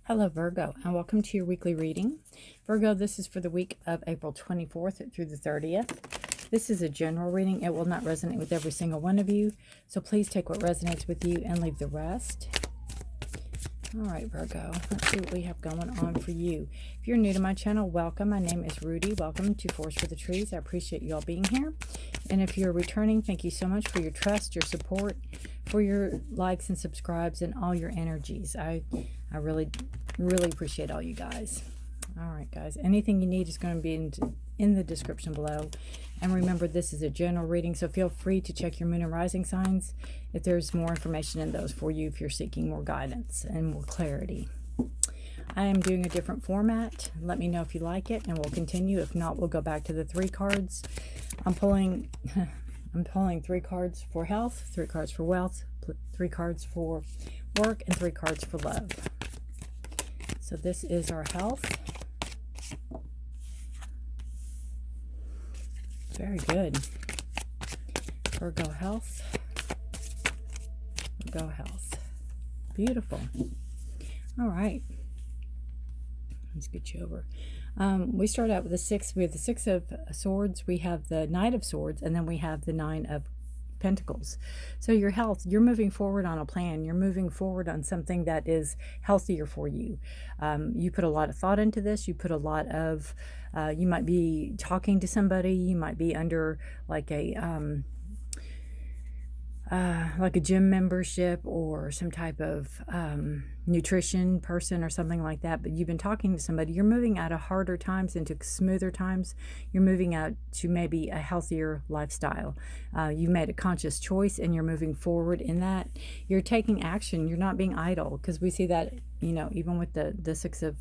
Hello Virgo, and welcome to your weekly reading. Virgo, this is for the week of April 24th through the 30th. This is a general reading. It will not resonate with every single one of you, so please take what resonates with you and leave the rest. All right, Virgo, let's see what we have going on for you. If you're new to my channel, welcome. My name is Rudi. Welcome to Forest for the Trees. I appreciate you all being here. And if you're returning, thank you so much for your trust, your support, for your likes and subscribes, and all your energies. I really appreciate all you guys. All right, guys. Anything you need is going to be in the description below. And remember, this is a general reading, so feel free to check your moon and rising signs if there's more information in those for you if you're seeking more guidance and more clarity. I am doing a different format. Let me know if you like it, and we'll continue. If not, we'll go back to the 3 cards. I'm pulling 3 cards for health, 3 cards for wealth, 3 cards for work, and 3 cards for love. So this is our health. Very good. Virgo health. Virgo health. Beautiful. All right. Let's get you over. We start out with the 6. We have the 6 of Swords. We have the Knight of Swords. And then we have the 9 of Pentacles. So your health, you're moving forward on a plan. You're moving forward on something that is healthier for you. You put a lot of thought into this. You put a lot of, you might be talking to somebody. You might be under like a gym membership or some type of nutrition person or something like that, but you've been talking to somebody. You're moving out of harder times into smoother times. You're moving out to maybe a healthier lifestyle. You made a conscious choice and you're moving forward in that. You're taking action. You're not being idle, because we see that, you know, even with the 6 of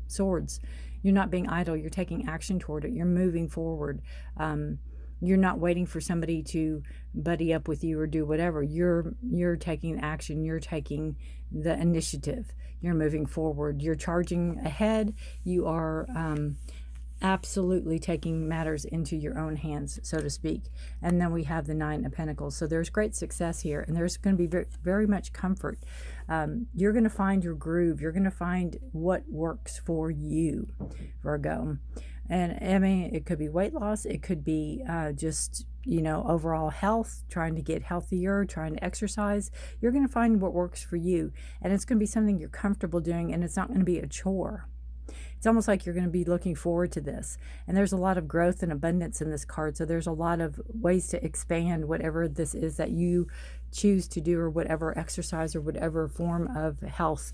Swords, you're not being idle. You're taking action toward it. You're moving forward. You're not waiting for somebody to buddy up with you or do whatever. You're taking action. You're taking the initiative. You're moving forward. You're charging ahead. You are absolutely taking matters into your own hands, so to speak. And then we have the 9 of Pentacles. So there's great success here, and there's going to be very, very much comfort. You're going to find your groove. You're going to find what works for you, Virgo. And I mean, it could be weight loss. It could be just, you know, overall health, trying to get healthier, trying to exercise. You're going to find what works for you. And it's going to be something you're comfortable doing, and it's not going to be a chore. It's almost like you're going to be looking forward to this. And there's a lot of growth and abundance in this card. So there's a lot of ways to expand whatever this is that you choose to do, or whatever exercise or whatever form of health,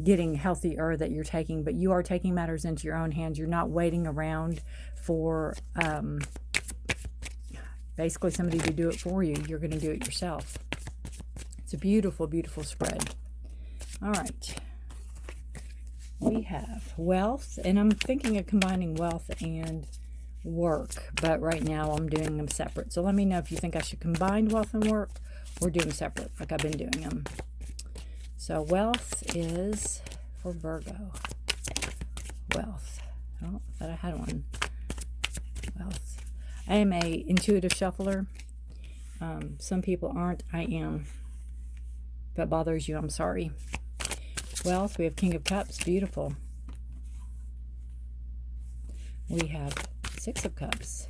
getting healthier that you're taking. But you are taking matters into your own hands. You're not waiting around for basically somebody to do it for you. You're going to do it yourself. It's a beautiful, beautiful spread. All right. We have wealth, and I'm thinking of combining wealth and work, but right now I'm doing them separate. So let me know if you think I should combine wealth and work or do them separate like I've been doing them. So wealth is for Virgo. Wealth. Oh, I thought I had one. Wealth. I am a intuitive shuffler. Some people aren't. I am. If that bothers you, I'm sorry. Wealth, we have King of Cups. Beautiful. We have 6 of Cups.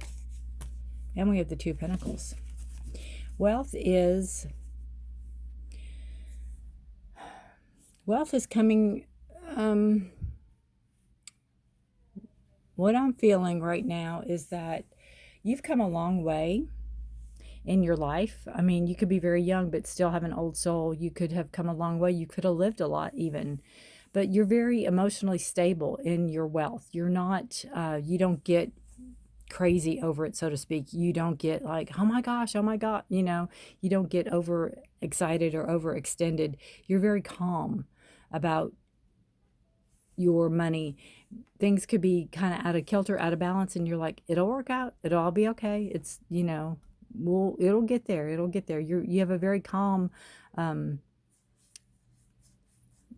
And we have the 2 of Pentacles. Wealth is coming. What I'm feeling right now is that you've come a long way in your life. I mean, you could be very young but still have an old soul. You could have come a long way. You could have lived a lot even. But you're very emotionally stable in your wealth. You're not, you don't get crazy over it, so to speak. You don't get like, oh my gosh, oh my God. You know, you don't get over excited or overextended. You're very calm about your money. Things could be kind of out of kilter, out of balance, and you're like, it'll work out. It'll all be okay. It's, you know, it'll get there. It'll get there. You have a very calm,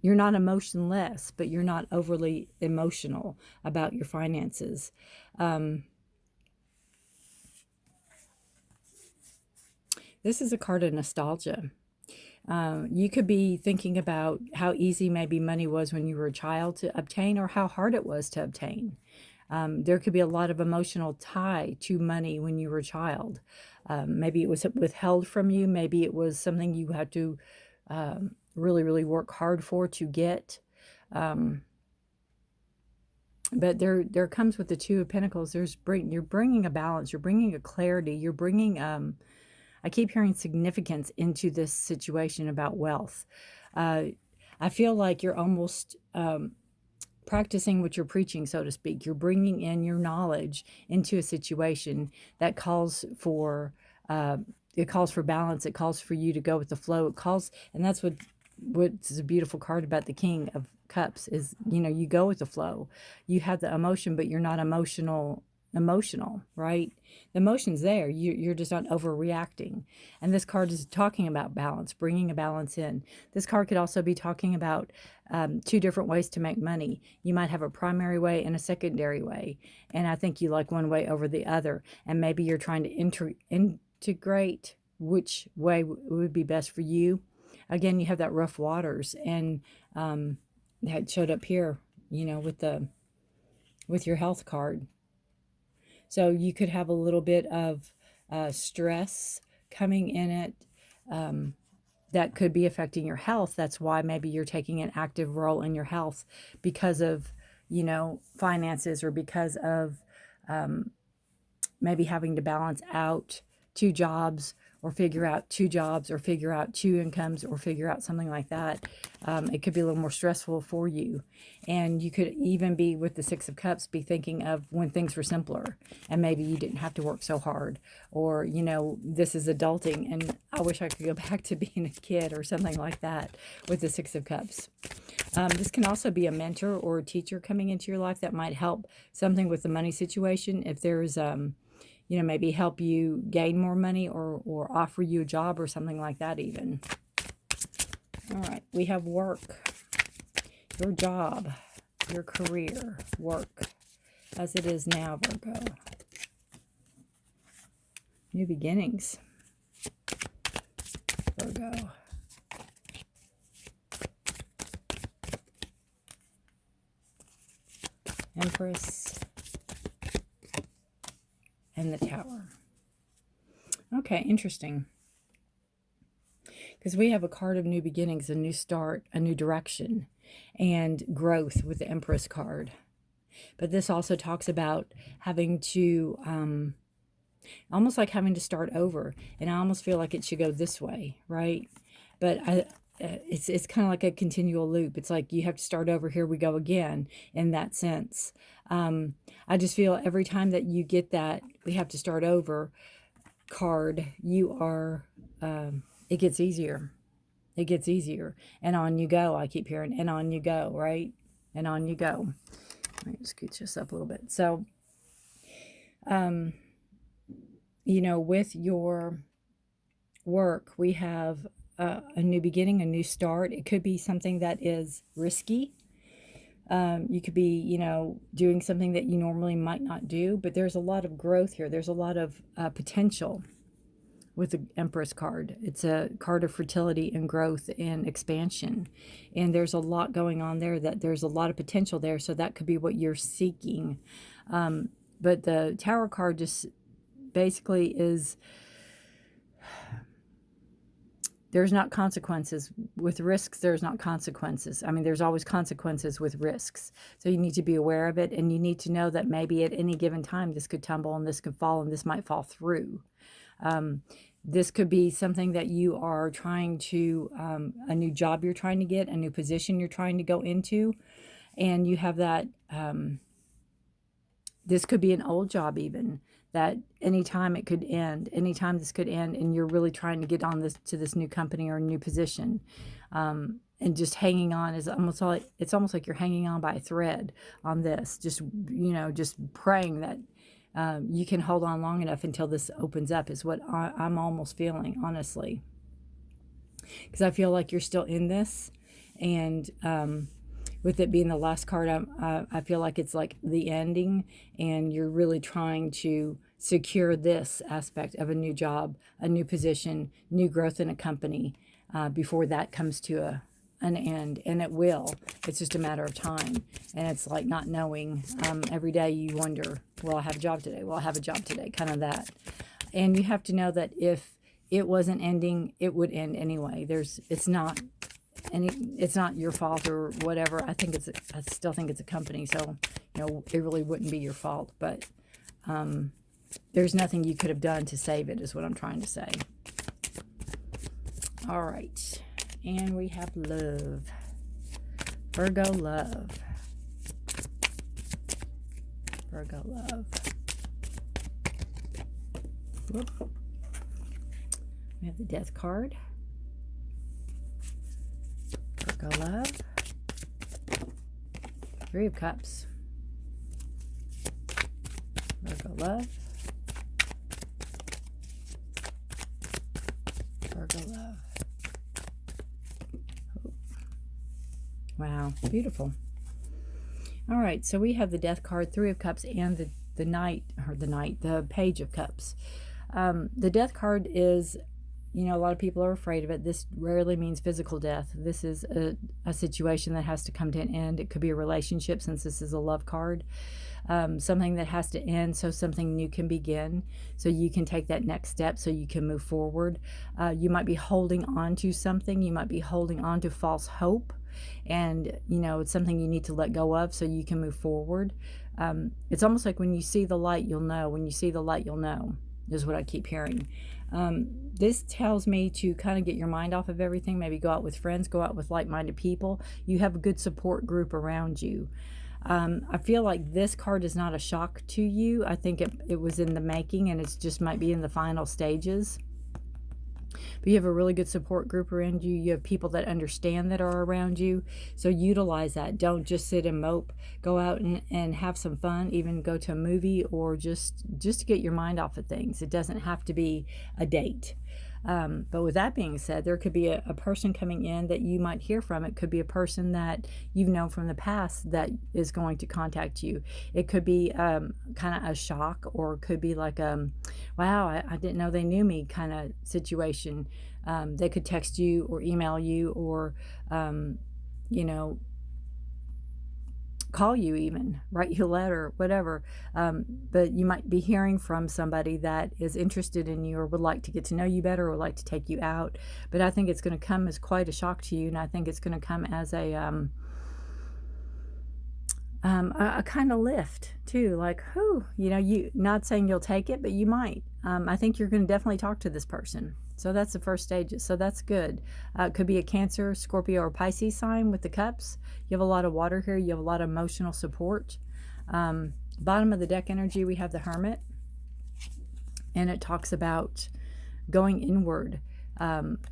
you're not emotionless, but you're not overly emotional about your finances. This is a card of nostalgia. You could be thinking about how easy maybe money was when you were a child to obtain, or how hard it was to obtain. There could be a lot of emotional tie to money when you were a child. Maybe it was withheld from you. Maybe it was something you had to really, really work hard for to get. But there comes with the Two of Pentacles. You're bringing a balance. You're bringing a clarity. You're bringing I keep hearing significance into this situation about wealth. I feel like you're almost practicing what you're preaching, so to speak. You're bringing in your knowledge into a situation that calls for balance. It calls for you to go with the flow. And that's what's a beautiful card about the King of Cups is, you go with the flow. You have the emotion, but you're not emotional, right? The emotion's there. You're just not overreacting. And this card is talking about balance, bringing a balance in. This card could also be talking about two different ways to make money. You might have a primary way and a secondary way. And I think you like one way over the other. And maybe you're trying to integrate which way would be best for you. Again, you have that rough waters, and that showed up here, with your health card. So you could have a little bit of stress coming in it that could be affecting your health. That's why maybe you're taking an active role in your health because of, finances, or because of maybe having to balance out two jobs, or figure out two jobs, or figure out two incomes, or figure out something like that. It could be a little more stressful for you. And you could even be, with the Six of Cups, be thinking of when things were simpler and maybe you didn't have to work so hard, or, this is adulting and I wish I could go back to being a kid, or something like that with the Six of Cups. This can also be a mentor or a teacher coming into your life that might help something with the money situation. If there's maybe help you gain more money, or offer you a job or something like that even. All right, we have work, your job, your career, work, as it is now, Virgo. New beginnings, Virgo. Empress. And the Tower. Okay, interesting. Because we have a card of new beginnings, a new start, a new direction, and growth with the Empress card. But this also talks about having to, almost like having to start over. And I almost feel like it should go this way, right? But it's kind of like a continual loop. It's like you have to start over, here we go again, in that sense. I just feel every time that you get that we have to start over card, you are, it gets easier. It gets easier. And on you go. I keep hearing, and on you go, right? And on you go. Let me scoot this up a little bit. So, with your work, we have a new beginning, a new start. It could be something that is risky. You could be, doing something that you normally might not do, but there's a lot of growth here. There's a lot of potential with the Empress card. It's a card of fertility and growth and expansion. And there's a lot going on there, that there's a lot of potential there. So that could be what you're seeking. But the Tower card just basically is, there's not consequences. With risks, there's not consequences. I mean, there's always consequences with risks. So you need to be aware of it, and you need to know that maybe at any given time this could tumble, and this could fall, and this might fall through. This could be something that you are trying to, a new job you're trying to get, a new position you're trying to go into, and you have that, this could be an old job even, that anytime it could end, anytime this could end, and you're really trying to get on to this new company or new position, and just hanging on is almost like, it's almost like you're hanging on by a thread on this, just praying that you can hold on long enough until this opens up, is what I'm almost feeling, honestly, because I feel like you're still in this, and with it being the last card, I feel like it's like the ending, and you're really trying to secure this aspect of a new job, a new position, new growth in a company. before that comes to an end, and it will. It's just a matter of time. And it's like not knowing. Every day you wonder, will I have a job today? Will I have a job today? Kind of that. And you have to know that if it wasn't ending, it would end anyway. It's not your fault or whatever. I still think it's a company, so it really wouldn't be your fault. But there's nothing you could have done to save it, is what I'm trying to say. All right. And we have love. Virgo love. Virgo love. Whoop. We have the Death card. Virgo love. Three of Cups. Virgo love. Virgo love. Wow, beautiful. All right, so we have the Death card, Three of Cups, and the Page of Cups. The Death card is, a lot of people are afraid of it. This rarely means physical death. This is a situation that has to come to an end. It could be a relationship, since this is a love card. Something that has to end so something new can begin, so you can take that next step, so you can move forward. You might be holding on to something. You might be holding on to false hope, and it's something you need to let go of so you can move forward. It's almost like when you see the light, you'll know. When you see the light, you'll know, is what I keep hearing. This tells me to kind of get your mind off of everything. Maybe go out with friends, go out with like-minded people. You have a good support group around you. I feel like this card is not a shock to you. I think it was in the making, and it just might be in the final stages. But you have a really good support group around you. You have people that understand that are around you. So utilize that. Don't just sit and mope. Go out and have some fun. Even go to a movie, or just to get your mind off of things. It doesn't have to be a date. But with that being said, there could be a person coming in that you might hear from. It could be a person that you've known from the past that is going to contact you. It could be kind of a shock, or it could be like, wow, I didn't know they knew me kind of situation. They could text you or email you, or, call you, even write you a letter, whatever. But you might be hearing from somebody that is interested in you, or would like to get to know you better, or would like to take you out. But I think it's going to come as quite a shock to you, and I think it's going to come as a kind of lift too. Like, whew, you not saying you'll take it, but you might. I think you're going to definitely talk to this person. So that's the first stages. So that's good. It could be a Cancer, Scorpio, or Pisces sign with the cups. You have a lot of water here. You have a lot of emotional support. Bottom of the deck energy, we have the Hermit. And it talks about going inward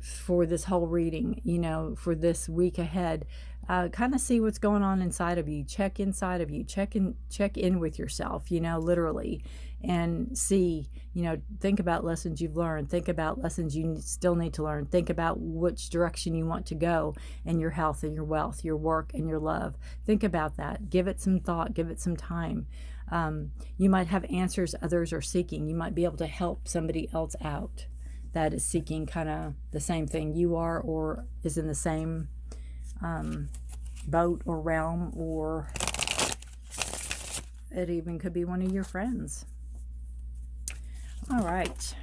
for this whole reading, for this week ahead. Kind of see what's going on inside of you. Check inside of you. Check in with yourself, literally. And see, think about lessons you've learned. Think about lessons you still need to learn. Think about which direction you want to go in your health and your wealth, your work and your love. Think about that. Give it some thought. Give it some time. You might have answers others are seeking. You might be able to help somebody else out that is seeking kind of the same thing you are, or is in the same boat or realm, or it even could be one of your friends. All right,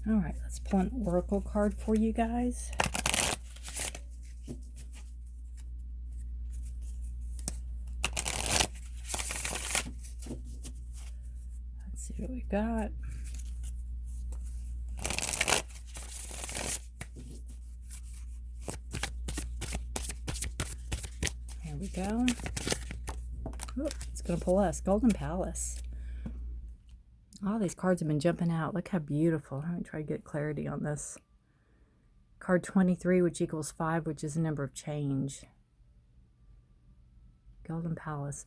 let's pull an oracle card for you guys. Let's see what we got. Here we go. Oh, it's going to pull us. Golden Palace. All these cards have been jumping out. Look how beautiful. Let me try to get clarity on this. Card 23, which equals 5, which is a number of change. Golden Palace.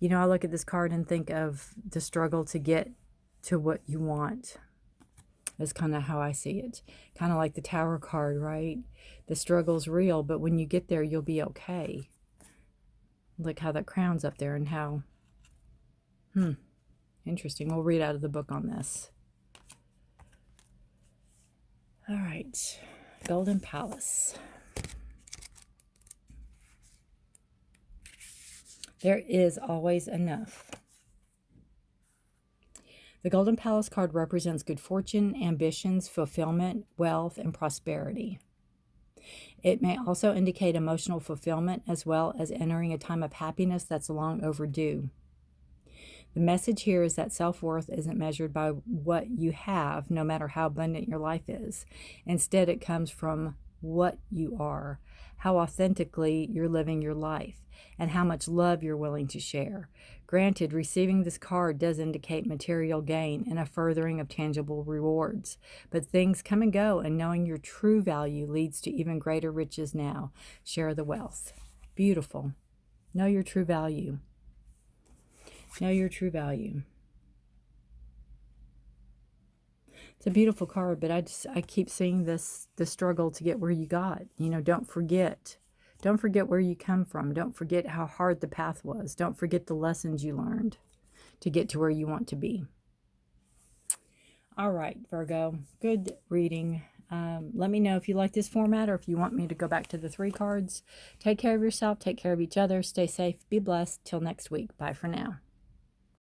I look at this card and think of the struggle to get to what you want. That's kind of how I see it. Kind of like the Tower card, right? The struggle's real, but when you get there, you'll be okay. Look how that crown's up there, and how... Interesting. We'll read out of the book on this. All right, Golden Palace. There is always enough. The Golden Palace card represents good fortune, ambitions, fulfillment, wealth, and prosperity. It may also indicate emotional fulfillment as well as entering a time of happiness that's long overdue. The message here is that self-worth isn't measured by what you have, no matter how abundant your life is. Instead, it comes from what you are, how authentically you're living your life, and how much love you're willing to share. Granted, receiving this card does indicate material gain and a furthering of tangible rewards, but things come and go, and knowing your true value leads to even greater riches now. Share the wealth. Beautiful. Know your true value. Know your true value. It's a beautiful card, but I keep seeing the struggle to get where you got. You know, don't forget. Don't forget where you come from. Don't forget how hard the path was. Don't forget the lessons you learned to get to where you want to be. All right, Virgo, good reading. Let me know if you like this format or if you want me to go back to the 3 cards. Take care of yourself. Take care of each other. Stay safe. Be blessed. Till next week. Bye for now.